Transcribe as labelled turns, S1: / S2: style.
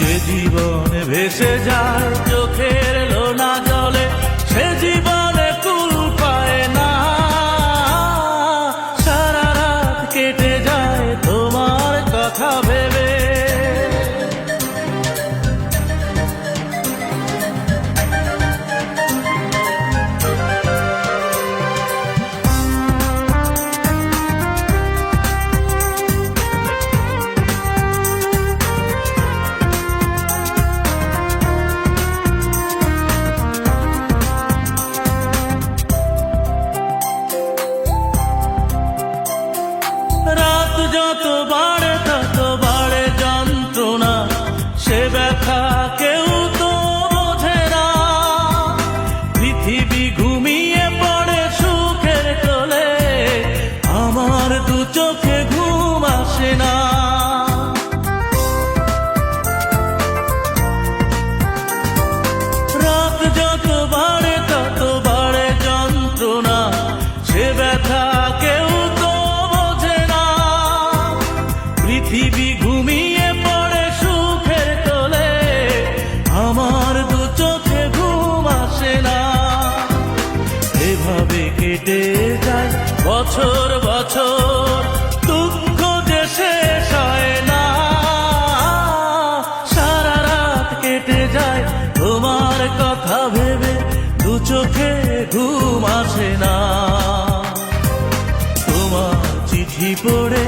S1: যে জীবনে ভেসে যায় চোখের লোনা জলে, সে জীবনে কুল পায় না। সারা রাত কেটে যায় তোমার কথা ভেবে। রাত যত বাড়ে তত বাড়ে যন্ত্রণা, সে ব্যথা কেউ তো বোঝে না। পৃথিবী ঘুমিয়ে পড়ে সুখের কোলে, আমার দু চোখে ঘুম আসে না। রাত যত বাড়ে তত বাড়ে যন্ত্রণা, সে ব্যথা কেউ তো বোঝে না। পৃথিবী ঘুমিয়ে পড়ে সুখের কোলে, আমার দু চোখে ঘুম আসে না। এভাবে কেটে যায় বছর বছর, দুঃখ যে শেষ হয় না। সারা রাত কেটে যায় তোমার কথা ভেবে, দু চোখে ঘুম আসে না। তোমার চিঠি পড়ে